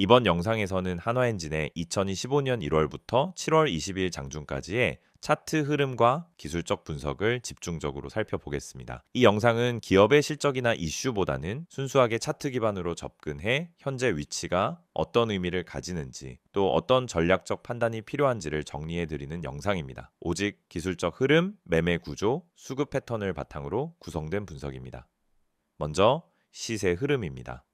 이번 영상에서는 한화엔진의 2025년 1월부터 7월 20일 장중까지의 차트 흐름과 기술적 분석을 집중적으로 살펴보겠습니다. 이 영상은 기업의 실적이나 이슈보다는 순수하게 차트 기반으로 접근해 현재 위치가 어떤 의미를 가지는지 또 어떤 전략적 판단이 필요한지를 정리해드리는 영상입니다. 오직 기술적 흐름, 매매 구조, 수급 패턴을 바탕으로 구성된 분석입니다. 먼저 시세 흐름입니다.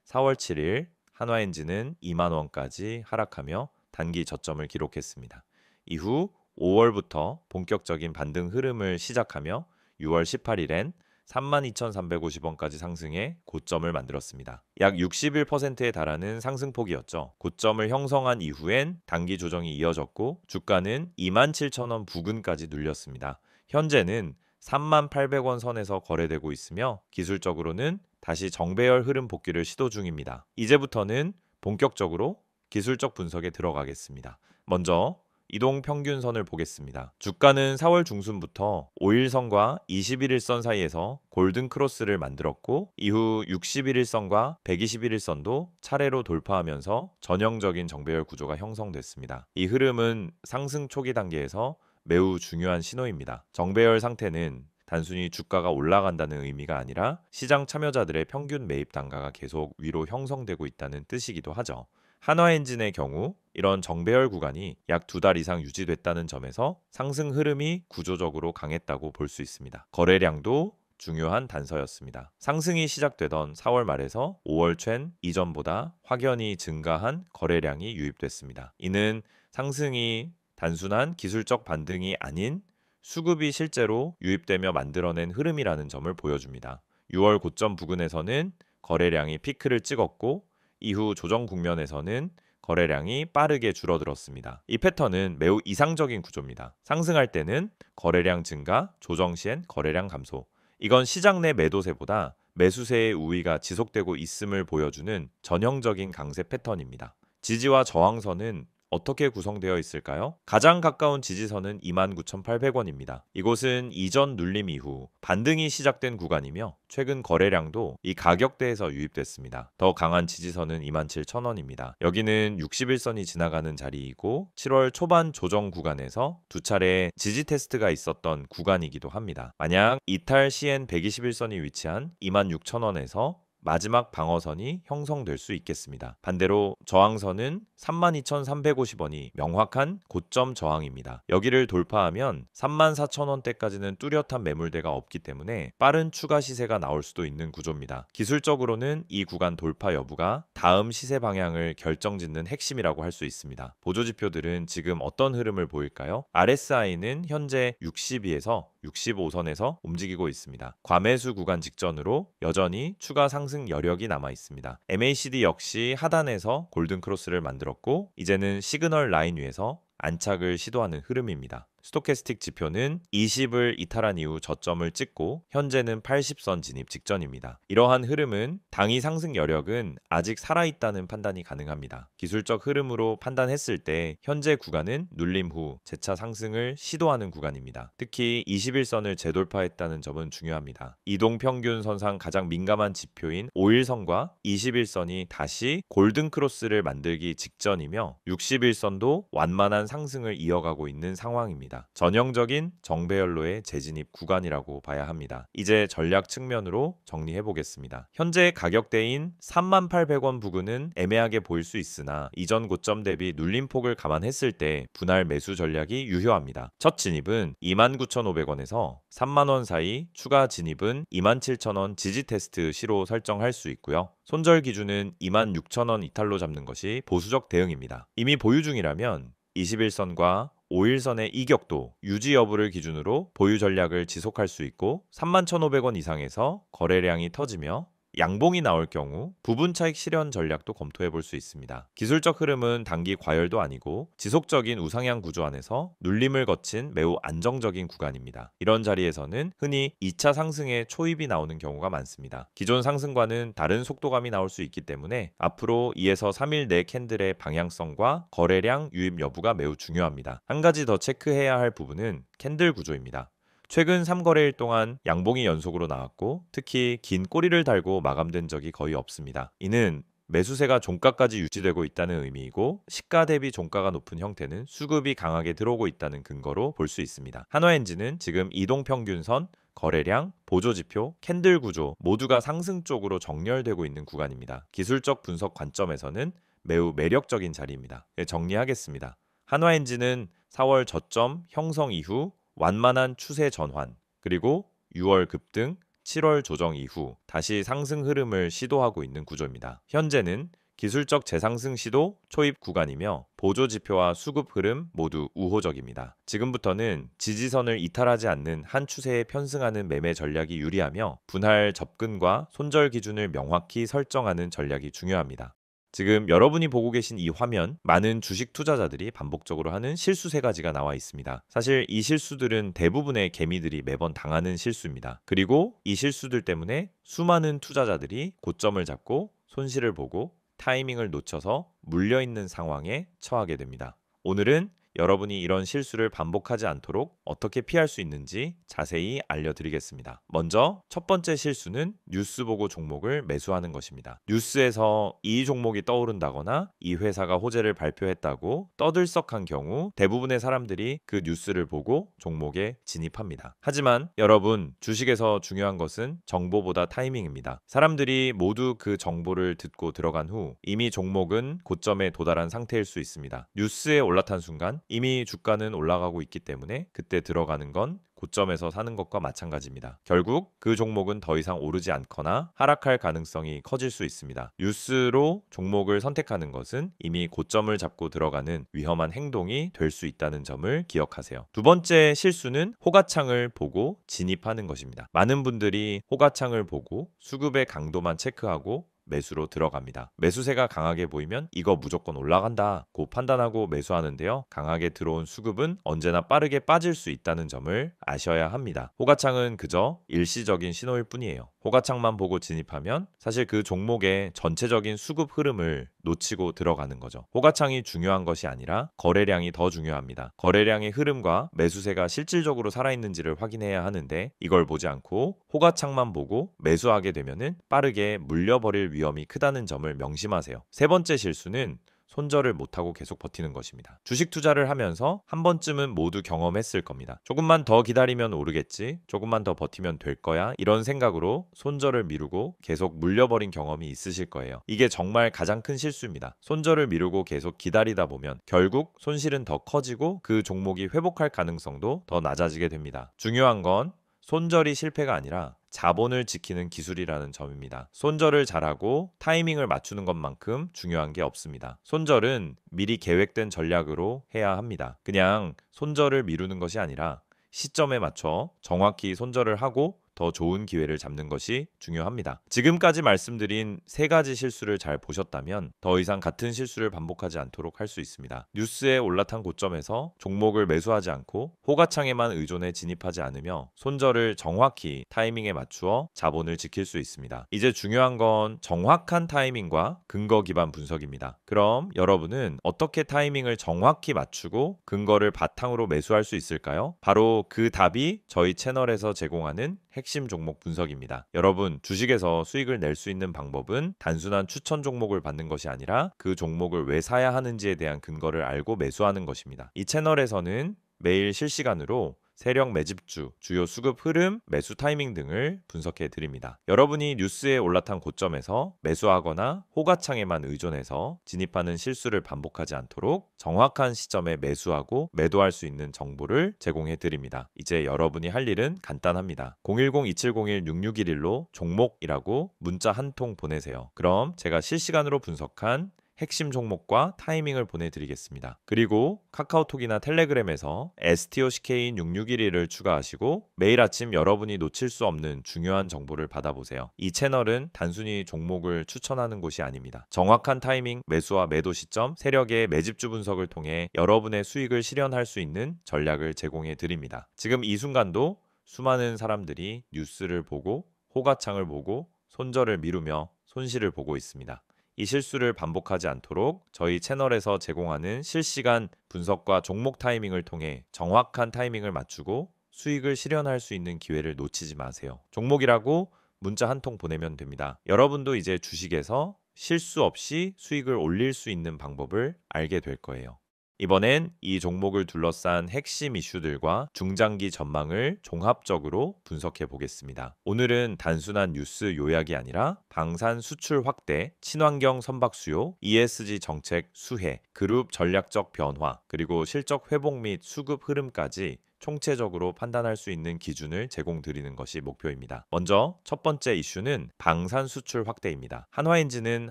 4월 7일 한화엔진은 2만 원까지 하락하며 단기 저점을 기록했습니다. 이후 5월부터 본격적인 반등 흐름을 시작하며 6월 18일엔 32,350원까지 상승해 고점을 만들었습니다. 약 61%에 달하는 상승폭이었죠. 고점을 형성한 이후엔 단기 조정이 이어졌고 주가는 27,000원 부근까지 눌렸습니다. 현재는 38,000원 선에서 거래되고 있으며 기술적으로는 다시 정배열 흐름 복귀를 시도 중입니다. 이제부터는 본격적으로 기술적 분석에 들어가겠습니다. 먼저 이동평균선을 보겠습니다. 주가는 4월 중순부터 5일선과 21일선 사이에서 골든 크로스를 만들었고 이후 61일선과 121일선도 차례로 돌파하면서 전형적인 정배열 구조가 형성됐습니다. 이 흐름은 상승 초기 단계에서 매우 중요한 신호입니다. 정배열 상태는 단순히 주가가 올라간다는 의미가 아니라 시장 참여자들의 평균 매입 단가가 계속 위로 형성되고 있다는 뜻이기도 하죠. 한화엔진의 경우 이런 정배열 구간이 약 2달 이상 유지됐다는 점에서 상승 흐름이 구조적으로 강했다고 볼 수 있습니다. 거래량도 중요한 단서였습니다. 상승이 시작되던 4월 말에서 5월 챈 이전보다 확연히 증가한 거래량이 유입됐습니다. 이는 상승이 단순한 기술적 반등이 아닌 수급이 실제로 유입되며 만들어낸 흐름이라는 점을 보여줍니다. 6월 고점 부근에서는 거래량이 피크를 찍었고 이후 조정 국면에서는 거래량이 빠르게 줄어들었습니다. 이 패턴은 매우 이상적인 구조입니다. 상승할 때는 거래량 증가, 조정 시엔 거래량 감소. 이건 시장 내 매도세보다 매수세의 우위가 지속되고 있음을 보여주는 전형적인 강세 패턴입니다. 지지와 저항선은 어떻게 구성되어 있을까요? 가장 가까운 지지선은 29,800원입니다. 이곳은 이전 눌림 이후 반등이 시작된 구간이며 최근 거래량도 이 가격대에서 유입됐습니다. 더 강한 지지선은 27,000원입니다. 여기는 60일선이 지나가는 자리이고 7월 초반 조정 구간에서 두 차례 지지 테스트가 있었던 구간이기도 합니다. 만약 이탈 시엔 121선이 위치한 26,000원에서 마지막 방어선이 형성될 수 있겠습니다. 반대로 저항선은 32,350원이 명확한 고점 저항입니다. 여기를 돌파하면 34,000원대까지는 뚜렷한 매물대가 없기 때문에 빠른 추가 시세가 나올 수도 있는 구조입니다. 기술적으로는 이 구간 돌파 여부가 다음 시세 방향을 결정짓는 핵심이라고 할 수 있습니다. 보조지표들은 지금 어떤 흐름을 보일까요? RSI는 현재 62에서 65선에서 움직이고 있습니다. 과매수 구간 직전으로 여전히 추가 상승 여력이 남아 있습니다. MACD 역시 하단에서 골든 크로스를 만들었고 이제는 시그널 라인 위에서 안착을 시도하는 흐름입니다. 스토캐스틱 지표는 20을 이탈한 이후 저점을 찍고 현재는 80선 진입 직전입니다. 이러한 흐름은 당이 상승 여력은 아직 살아있다는 판단이 가능합니다. 기술적 흐름으로 판단했을 때 현재 구간은 눌림 후 재차 상승을 시도하는 구간입니다. 특히 21선을 재돌파했다는 점은 중요합니다. 이동평균선상 가장 민감한 지표인 5일선과 21선이 다시 골든 크로스를 만들기 직전이며 61선도 완만한 상승을 이어가고 있는 상황입니다. 전형적인 정배열로의 재진입 구간이라고 봐야 합니다. 이제 전략 측면으로 정리해 보겠습니다. 현재 가격대인 38,000원 부근은 애매하게 보일 수 있으나 이전 고점 대비 눌림폭을 감안했을 때 분할 매수 전략이 유효합니다. 첫 진입은 29,500원에서 3만원 사이, 추가 진입은 27,000원 지지 테스트 시로 설정할 수 있고요. 손절 기준은 26,000원 이탈로 잡는 것이 보수적 대응입니다. 이미 보유 중이라면 21선과 5일선의 이격도 유지 여부를 기준으로 보유 전략을 지속할 수 있고 31,500원 이상에서 거래량이 터지며 양봉이 나올 경우 부분 차익 실현 전략도 검토해 볼 수 있습니다. 기술적 흐름은 단기 과열도 아니고 지속적인 우상향 구조 안에서 눌림을 거친 매우 안정적인 구간입니다. 이런 자리에서는 흔히 2차 상승의 초입이 나오는 경우가 많습니다. 기존 상승과는 다른 속도감이 나올 수 있기 때문에 앞으로 2에서 3일 내 캔들의 방향성과 거래량 유입 여부가 매우 중요합니다. 한 가지 더 체크해야 할 부분은 캔들 구조입니다. 최근 3거래일 동안 양봉이 연속으로 나왔고 특히 긴 꼬리를 달고 마감된 적이 거의 없습니다. 이는 매수세가 종가까지 유지되고 있다는 의미이고, 시가 대비 종가가 높은 형태는 수급이 강하게 들어오고 있다는 근거로 볼 수 있습니다. 한화엔지는 지금 이동평균선, 거래량, 보조지표, 캔들 구조 모두가 상승 쪽으로 정렬되고 있는 구간입니다. 기술적 분석 관점에서는 매우 매력적인 자리입니다. 정리하겠습니다. 한화엔지는 4월 저점 형성 이후 완만한 추세 전환, 그리고 6월 급등, 7월 조정 이후 다시 상승 흐름을 시도하고 있는 구조입니다. 현재는 기술적 재상승 시도 초입 구간이며 보조 지표와 수급 흐름 모두 우호적입니다. 지금부터는 지지선을 이탈하지 않는 한 추세에 편승하는 매매 전략이 유리하며 분할 접근과 손절 기준을 명확히 설정하는 전략이 중요합니다. 지금 여러분이 보고 계신 이 화면, 많은 주식 투자자들이 반복적으로 하는 실수 3가지가 나와 있습니다. 사실 이 실수들은 대부분의 개미들이 매번 당하는 실수입니다. 그리고 이 실수들 때문에 수많은 투자자들이 고점을 잡고 손실을 보고 타이밍을 놓쳐서 물려있는 상황에 처하게 됩니다. 오늘은 여러분이 이런 실수를 반복하지 않도록 어떻게 피할 수 있는지 자세히 알려드리겠습니다. 먼저 첫 번째 실수는 뉴스 보고 종목을 매수하는 것입니다. 뉴스에서 이 종목이 떠오른다거나 이 회사가 호재를 발표했다고 떠들썩한 경우 대부분의 사람들이 그 뉴스를 보고 종목에 진입합니다. 하지만 여러분, 주식에서 중요한 것은 정보보다 타이밍입니다. 사람들이 모두 그 정보를 듣고 들어간 후 이미 종목은 고점에 도달한 상태일 수 있습니다. 뉴스에 올라탄 순간 이미 주가는 올라가고 있기 때문에 그때 들어가는 건 고점에서 사는 것과 마찬가지입니다. 결국 그 종목은 더 이상 오르지 않거나 하락할 가능성이 커질 수 있습니다. 뉴스로 종목을 선택하는 것은 이미 고점을 잡고 들어가는 위험한 행동이 될 수 있다는 점을 기억하세요. 두 번째 실수는 호가창을 보고 진입하는 것입니다. 많은 분들이 호가창을 보고 수급의 강도만 체크하고 매수로 들어갑니다. 매수세가 강하게 보이면 이거 무조건 올라간다고 판단하고 매수하는데요. 강하게 들어온 수급은 언제나 빠르게 빠질 수 있다는 점을 아셔야 합니다. 호가창은 그저 일시적인 신호일 뿐이에요. 호가창만 보고 진입하면 사실 그 종목의 전체적인 수급 흐름을 놓치고 들어가는 거죠. 호가창이 중요한 것이 아니라 거래량이 더 중요합니다. 거래량의 흐름과 매수세가 실질적으로 살아있는지를 확인해야 하는데 이걸 보지 않고 호가창만 보고 매수하게 되면은 빠르게 물려버릴 위험이 크다는 점을 명심하세요. 세 번째 실수는 손절을 못하고 계속 버티는 것입니다. 주식 투자를 하면서 한 번쯤은 모두 경험했을 겁니다. 조금만 더 기다리면 오르겠지, 조금만 더 버티면 될 거야, 이런 생각으로 손절을 미루고 계속 물려버린 경험이 있으실 거예요. 이게 정말 가장 큰 실수입니다. 손절을 미루고 계속 기다리다 보면 결국 손실은 더 커지고 그 종목이 회복할 가능성도 더 낮아지게 됩니다. 중요한 건 손절이 실패가 아니라 자본을 지키는 기술이라는 점입니다. 손절을 잘하고 타이밍을 맞추는 것만큼 중요한 게 없습니다. 손절은 미리 계획된 전략으로 해야 합니다. 그냥 손절을 미루는 것이 아니라 시점에 맞춰 정확히 손절을 하고 더 좋은 기회를 잡는 것이 중요합니다. 지금까지 말씀드린 3가지 실수를 잘 보셨다면 더 이상 같은 실수를 반복하지 않도록 할 수 있습니다. 뉴스에 올라탄 고점에서 종목을 매수하지 않고 호가창에만 의존해 진입하지 않으며 손절을 정확히 타이밍에 맞추어 자본을 지킬 수 있습니다. 이제 중요한 건 정확한 타이밍과 근거 기반 분석입니다. 그럼 여러분은 어떻게 타이밍을 정확히 맞추고 근거를 바탕으로 매수할 수 있을까요? 바로 그 답이 저희 채널에서 제공하는 핵심 종목 분석입니다. 여러분, 주식에서 수익을 낼 수 있는 방법은 단순한 추천 종목을 받는 것이 아니라 그 종목을 왜 사야 하는지에 대한 근거를 알고 매수하는 것입니다. 이 채널에서는 매일 실시간으로 세력 매집주, 주요 수급 흐름, 매수 타이밍 등을 분석해 드립니다. 여러분이 뉴스에 올라탄 고점에서 매수하거나 호가창에만 의존해서 진입하는 실수를 반복하지 않도록 정확한 시점에 매수하고 매도할 수 있는 정보를 제공해 드립니다. 이제 여러분이 할 일은 간단합니다. 010-2701-6611로 종목이라고 문자 한 통 보내세요. 그럼 제가 실시간으로 분석한 핵심 종목과 타이밍을 보내드리겠습니다. 그리고 카카오톡이나 텔레그램에서 STOCK인 6611을 추가하시고 매일 아침 여러분이 놓칠 수 없는 중요한 정보를 받아보세요. 이 채널은 단순히 종목을 추천하는 곳이 아닙니다. 정확한 타이밍, 매수와 매도 시점, 세력의 매집주 분석을 통해 여러분의 수익을 실현할 수 있는 전략을 제공해 드립니다. 지금 이 순간도 수많은 사람들이 뉴스를 보고 호가창을 보고 손절을 미루며 손실을 보고 있습니다. 이 실수를 반복하지 않도록 저희 채널에서 제공하는 실시간 분석과 종목 타이밍을 통해 정확한 타이밍을 맞추고 수익을 실현할 수 있는 기회를 놓치지 마세요. 종목이라고 문자 한 통 보내면 됩니다. 여러분도 이제 주식에서 실수 없이 수익을 올릴 수 있는 방법을 알게 될 거예요. 이번엔 이 종목을 둘러싼 핵심 이슈들과 중장기 전망을 종합적으로 분석해 보겠습니다. 오늘은 단순한 뉴스 요약이 아니라 방산 수출 확대, 친환경 선박 수요, ESG 정책 수혜, 그룹 전략적 변화, 그리고 실적 회복 및 수급 흐름까지 총체적으로 판단할 수 있는 기준을 제공드리는 것이 목표입니다. 먼저 첫 번째 이슈는 방산 수출 확대입니다. 한화엔진은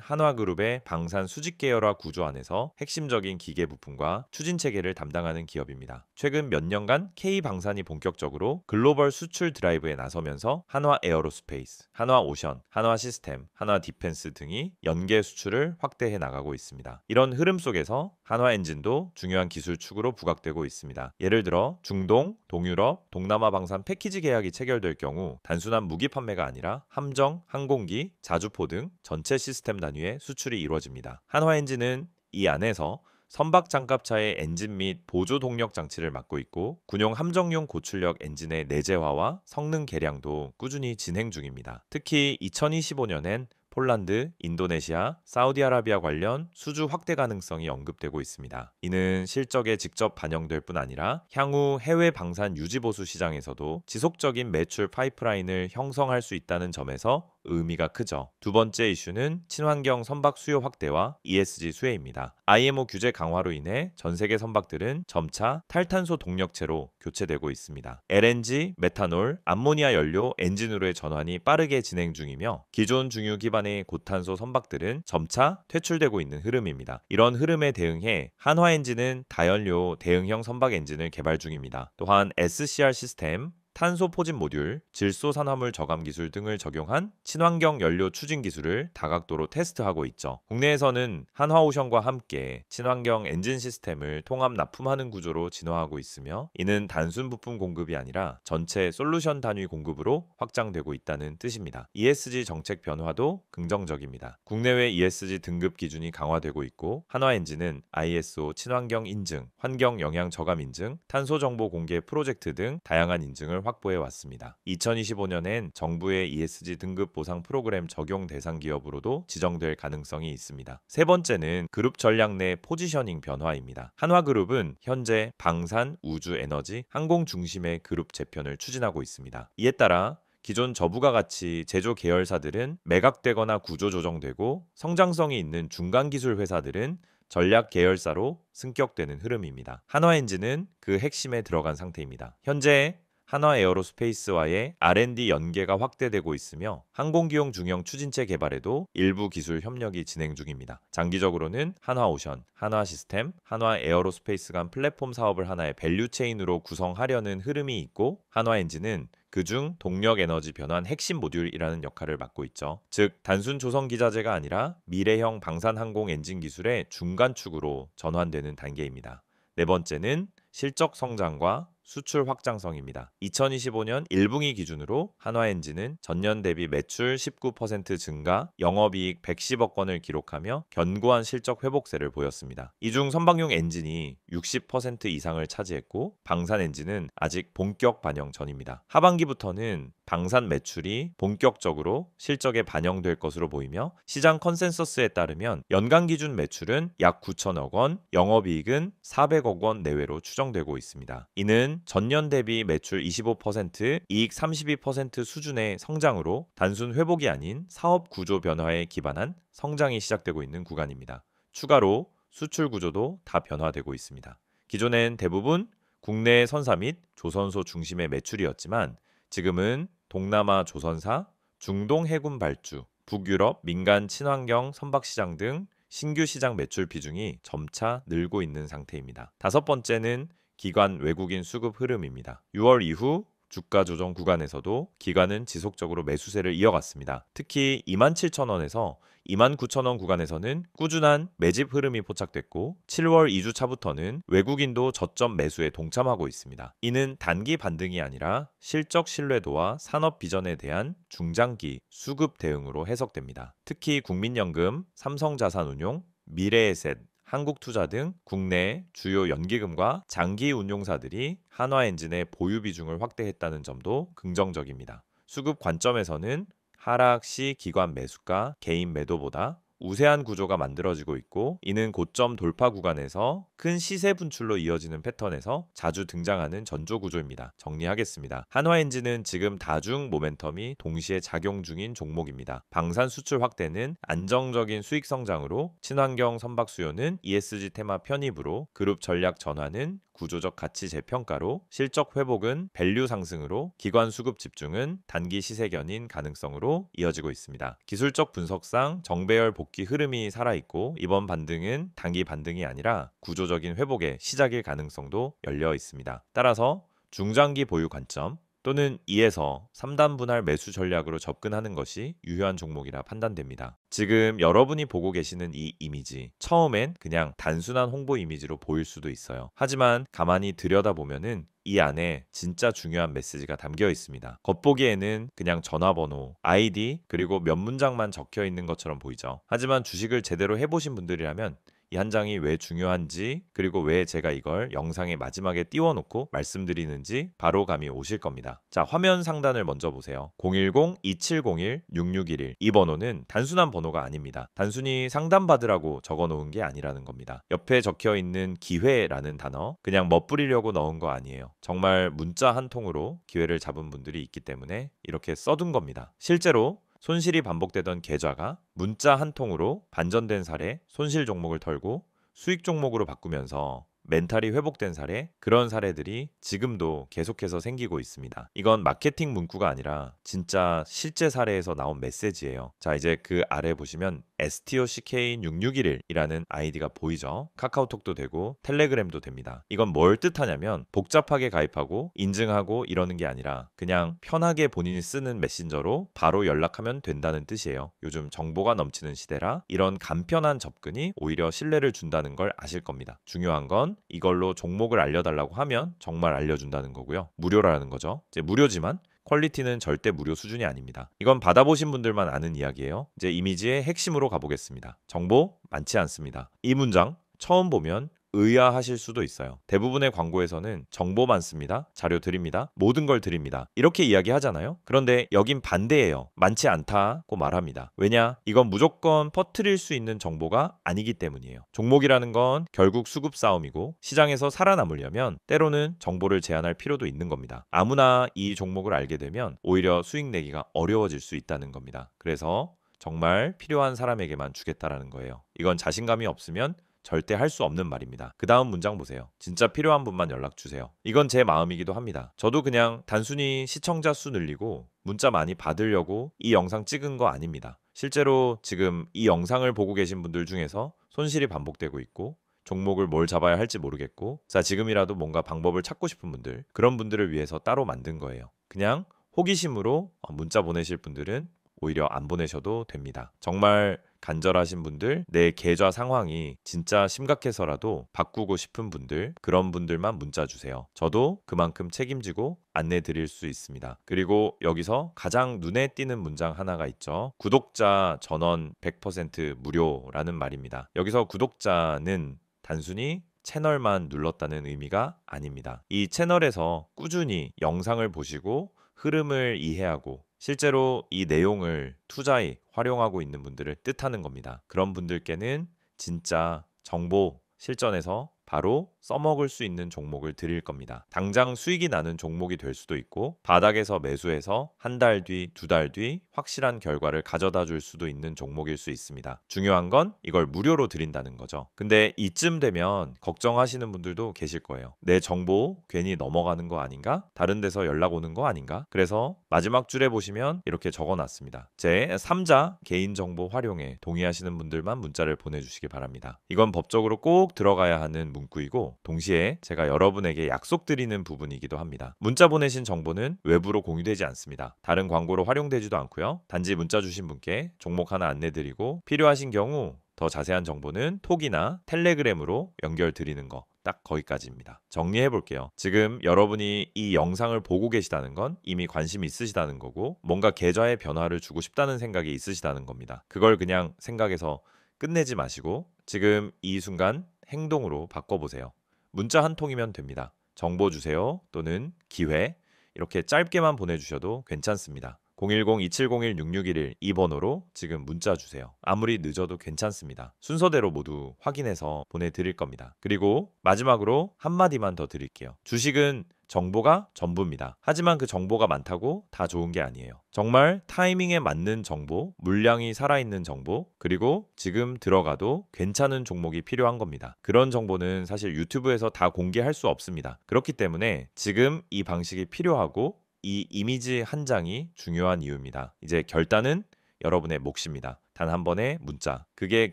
한화그룹의 방산 수직 계열화 구조 안에서 핵심적인 기계 부품과 추진 체계를 담당하는 기업입니다. 최근 몇 년간 K방산이 본격적으로 글로벌 수출 드라이브에 나서면서 한화에어로스페이스, 한화오션, 한화시스템, 한화디펜스 등이 연계 수출을 확대해 나가고 있습니다. 이런 흐름 속에서 한화엔진도 중요한 기술 축으로 부각되고 있습니다. 예를 들어 중동, 동유럽, 동남아 방산 패키지 계약이 체결될 경우 단순한 무기 판매가 아니라 함정, 항공기, 자주포 등 전체 시스템 단위의 수출이 이루어집니다. 한화엔진은 이 안에서 선박 장갑차의 엔진 및 보조 동력 장치를 맡고 있고 군용 함정용 고출력 엔진의 내재화와 성능 개량도 꾸준히 진행 중입니다. 특히 2025년엔 폴란드, 인도네시아, 사우디아라비아 관련 수주 확대 가능성이 언급되고 있습니다. 이는 실적에 직접 반영될 뿐 아니라 향후 해외 방산 유지 보수 시장에서도 지속적인 매출 파이프라인을 형성할 수 있다는 점에서 의미가 크죠. 두 번째 이슈는 친환경 선박 수요 확대와 ESG 수혜입니다. IMO 규제 강화로 인해 전 세계 선박들은 점차 탈탄소 동력체로 교체되고 있습니다. LNG, 메탄올, 암모니아 연료 엔진으로의 전환이 빠르게 진행 중이며 기존 중유 기반의 고탄소 선박들은 점차 퇴출되고 있는 흐름입니다. 이런 흐름에 대응해 한화엔진은 다연료 대응형 선박 엔진을 개발 중입니다. 또한 SCR 시스템, 탄소 포집 모듈, 질소 산화물 저감 기술 등을 적용한 친환경 연료 추진 기술을 다각도로 테스트하고 있죠. 국내에서는 한화오션과 함께 친환경 엔진 시스템을 통합 납품하는 구조로 진화하고 있으며 이는 단순 부품 공급이 아니라 전체 솔루션 단위 공급으로 확장되고 있다는 뜻입니다. ESG 정책 변화도 긍정적입니다. 국내외 ESG 등급 기준이 강화되고 있고 한화엔진은 ISO 친환경 인증, 환경 영향 저감 인증, 탄소 정보 공개 프로젝트 등 다양한 인증을 확보해 왔습니다. 2025년엔 정부의 ESG 등급 보상 프로그램 적용 대상 기업으로도 지정될 가능성이 있습니다. 세 번째는 그룹 전략 내 포지셔닝 변화입니다. 한화그룹은 현재 방산, 우주 에너지, 항공 중심의 그룹 재편을 추진하고 있습니다. 이에 따라 기존 저부가 가치 제조 계열사들은 매각되거나 구조 조정되고 성장성이 있는 중간 기술 회사들은 전략 계열사로 승격되는 흐름입니다. 한화엔진은 그 핵심에 들어간 상태입니다. 현재 한화에어로스페이스와의 R&D 연계가 확대되고 있으며 항공기용 중형 추진체 개발에도 일부 기술 협력이 진행 중입니다. 장기적으로는 한화오션, 한화시스템, 한화에어로스페이스 간 플랫폼 사업을 하나의 밸류체인으로 구성하려는 흐름이 있고 한화엔진은 그중 동력 에너지 변환 핵심 모듈이라는 역할을 맡고 있죠. 즉 단순 조성 기자재가 아니라 미래형 방산 항공 엔진 기술의 중간축으로 전환되는 단계입니다. 네 번째는 실적 성장과 수출 확장성입니다. 2025년 1분기 기준으로 한화엔진은 전년 대비 매출 19% 증가, 영업이익 110억 원을 기록하며 견고한 실적 회복세를 보였습니다. 이 중 선박용 엔진이 60% 이상을 차지했고 방산 엔진은 아직 본격 반영 전입니다. 하반기부터는 방산 매출이 본격적으로 실적에 반영될 것으로 보이며 시장 컨센서스에 따르면 연간 기준 매출은 약 9천억 원, 영업이익은 400억 원 내외로 추정되고 있습니다. 이는 전년 대비 매출 25%, 이익 32% 수준의 성장으로 단순 회복이 아닌 사업 구조 변화에 기반한 성장이 시작되고 있는 구간입니다. 추가로 수출 구조도 다 변화되고 있습니다. 기존엔 대부분 국내 선사 및 조선소 중심의 매출이었지만 지금은 동남아 조선사, 중동 해군 발주, 북유럽 민간 친환경 선박 시장 등 신규 시장 매출 비중이 점차 늘고 있는 상태입니다. 다섯 번째는 기관 외국인 수급 흐름입니다. 6월 이후 주가 조정 구간에서도 기관은 지속적으로 매수세를 이어갔습니다. 특히 27,000원에서 29,000원 구간에서는 꾸준한 매집 흐름이 포착됐고 7월 2주차부터는 외국인도 저점 매수에 동참하고 있습니다. 이는 단기 반등이 아니라 실적 신뢰도와 산업 비전에 대한 중장기 수급 대응으로 해석됩니다. 특히 국민연금, 삼성자산운용, 미래에셋, 한국투자 등 국내 주요 연기금과 장기 운용사들이 한화엔진의 보유 비중을 확대했다는 점도 긍정적입니다. 수급 관점에서는 하락 시 기관 매수가 개인 매도보다 우세한 구조가 만들어지고 있고, 이는 고점 돌파 구간에서 큰 시세 분출로 이어지는 패턴에서 자주 등장하는 전조 구조입니다. 정리하겠습니다. 한화엔진은 지금 다중 모멘텀이 동시에 작용 중인 종목입니다. 방산 수출 확대는 안정적인 수익 성장으로, 친환경 선박 수요는 ESG 테마 편입으로, 그룹 전략 전환은 구조적 가치 재평가로, 실적 회복은 밸류 상승으로, 기관 수급 집중은 단기 시세 견인 가능성으로 이어지고 있습니다. 기술적 분석상 정배열 복귀 흐름이 살아있고, 이번 반등은 단기 반등이 아니라 구조적인 회복의 시작일 가능성도 열려 있습니다. 따라서 중장기 보유 관점 또는 2에서 3단 분할 매수 전략으로 접근하는 것이 유효한 종목이라 판단됩니다. 지금 여러분이 보고 계시는 이 이미지, 처음엔 그냥 단순한 홍보 이미지로 보일 수도 있어요. 하지만 가만히 들여다보면은 이 안에 진짜 중요한 메시지가 담겨 있습니다. 겉보기에는 그냥 전화번호, 아이디, 그리고 몇 문장만 적혀 있는 것처럼 보이죠. 하지만 주식을 제대로 해보신 분들이라면 이 한 장이 왜 중요한지, 그리고 왜 제가 이걸 영상의 마지막에 띄워놓고 말씀드리는지 바로 감이 오실 겁니다. 자, 화면 상단을 먼저 보세요. 010-2701-6611. 이 번호는 단순한 번호가 아닙니다. 단순히 상담받으라고 적어놓은 게 아니라는 겁니다. 옆에 적혀있는 기회라는 단어, 그냥 멋부리려고 넣은 거 아니에요. 정말 문자 한 통으로 기회를 잡은 분들이 있기 때문에 이렇게 써둔 겁니다. 실제로 손실이 반복되던 계좌가 문자 한 통으로 반전된 사례, 손실 종목을 털고 수익 종목으로 바꾸면서 멘탈이 회복된 사례, 그런 사례들이 지금도 계속해서 생기고 있습니다. 이건 마케팅 문구가 아니라 진짜 실제 사례에서 나온 메시지예요. 자, 이제 그 아래 보시면 STOCK6611이라는 아이디가 보이죠? 카카오톡도 되고 텔레그램도 됩니다. 이건 뭘 뜻하냐면 복잡하게 가입하고 인증하고 이러는 게 아니라 그냥 편하게 본인이 쓰는 메신저로 바로 연락하면 된다는 뜻이에요. 요즘 정보가 넘치는 시대라 이런 간편한 접근이 오히려 신뢰를 준다는 걸 아실 겁니다. 중요한 건 이걸로 종목을 알려달라고 하면 정말 알려준다는 거고요. 무료라는 거죠. 이제 무료지만 퀄리티는 절대 무료 수준이 아닙니다. 이건 받아보신 분들만 아는 이야기예요. 이제 이미지의 핵심으로 가보겠습니다. 정보 많지 않습니다. 이 문장 처음 보면 의아하실 수도 있어요. 대부분의 광고에서는 정보 많습니다. 자료 드립니다. 모든 걸 드립니다. 이렇게 이야기하잖아요. 그런데 여긴 반대예요. 많지 않다고 말합니다. 왜냐? 이건 무조건 퍼뜨릴 수 있는 정보가 아니기 때문이에요. 종목이라는 건 결국 수급 싸움이고 시장에서 살아남으려면 때로는 정보를 제한할 필요도 있는 겁니다. 아무나 이 종목을 알게 되면 오히려 수익 내기가 어려워질 수 있다는 겁니다. 그래서 정말 필요한 사람에게만 주겠다라는 거예요. 이건 자신감이 없으면 절대 할 수 없는 말입니다. 그 다음 문장 보세요. 진짜 필요한 분만 연락 주세요. 이건 제 마음이기도 합니다. 저도 그냥 단순히 시청자 수 늘리고 문자 많이 받으려고 이 영상 찍은 거 아닙니다. 실제로 지금 이 영상을 보고 계신 분들 중에서 손실이 반복되고 있고 종목을 뭘 잡아야 할지 모르겠고, 자, 지금이라도 뭔가 방법을 찾고 싶은 분들, 그런 분들을 위해서 따로 만든 거예요. 그냥 호기심으로 문자 보내실 분들은 오히려 안 보내셔도 됩니다. 정말 간절하신 분들, 내 계좌 상황이 진짜 심각해서라도 바꾸고 싶은 분들, 그런 분들만 문자 주세요. 저도 그만큼 책임지고 안내 드릴 수 있습니다. 그리고 여기서 가장 눈에 띄는 문장 하나가 있죠. 구독자 전원 100% 무료라는 말입니다. 여기서 구독자는 단순히 채널만 눌렀다는 의미가 아닙니다. 이 채널에서 꾸준히 영상을 보시고 흐름을 이해하고 실제로 이 내용을 투자에 활용하고 있는 분들을 뜻하는 겁니다. 그런 분들께는 진짜 정보 실전에서 바로 써먹을 수 있는 종목을 드릴 겁니다. 당장 수익이 나는 종목이 될 수도 있고 바닥에서 매수해서 한 달 뒤, 두 달 뒤 확실한 결과를 가져다 줄 수도 있는 종목일 수 있습니다. 중요한 건 이걸 무료로 드린다는 거죠. 근데 이쯤 되면 걱정하시는 분들도 계실 거예요. 내 정보 괜히 넘어가는 거 아닌가? 다른 데서 연락 오는 거 아닌가? 그래서 마지막 줄에 보시면 이렇게 적어놨습니다. 제 3자 개인정보 활용에 동의하시는 분들만 문자를 보내주시기 바랍니다. 이건 법적으로 꼭 들어가야 하는 문구이고 동시에 제가 여러분에게 약속드리는 부분이기도 합니다. 문자 보내신 정보는 외부로 공유되지 않습니다. 다른 광고로 활용되지도 않고요. 단지 문자 주신 분께 종목 하나 안내드리고 필요하신 경우 더 자세한 정보는 톡이나 텔레그램으로 연결드리는 거 딱 거기까지입니다. 정리해 볼게요. 지금 여러분이 이 영상을 보고 계시다는 건 이미 관심이 있으시다는 거고 뭔가 계좌에 변화를 주고 싶다는 생각이 있으시다는 겁니다. 그걸 그냥 생각해서 끝내지 마시고 지금 이 순간 행동으로 바꿔보세요. 문자 한 통이면 됩니다. 정보 주세요 또는 기회 이렇게 짧게만 보내주셔도 괜찮습니다. 010-2701-6611 이 번호로 지금 문자 주세요. 아무리 늦어도 괜찮습니다. 순서대로 모두 확인해서 보내드릴 겁니다. 그리고 마지막으로 한마디만 더 드릴게요. 주식은 정보가 전부입니다. 하지만 그 정보가 많다고 다 좋은 게 아니에요. 정말 타이밍에 맞는 정보, 물량이 살아있는 정보, 그리고 지금 들어가도 괜찮은 종목이 필요한 겁니다. 그런 정보는 사실 유튜브에서 다 공개할 수 없습니다. 그렇기 때문에 지금 이 방식이 필요하고 이 이미지 한 장이 중요한 이유입니다. 이제 결단은 여러분의 몫입니다. 단 한 번의 문자. 그게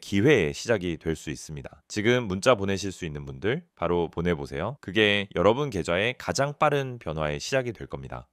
기회의 시작이 될 수 있습니다. 지금 문자 보내실 수 있는 분들 바로 보내보세요. 그게 여러분 계좌의 가장 빠른 변화의 시작이 될 겁니다.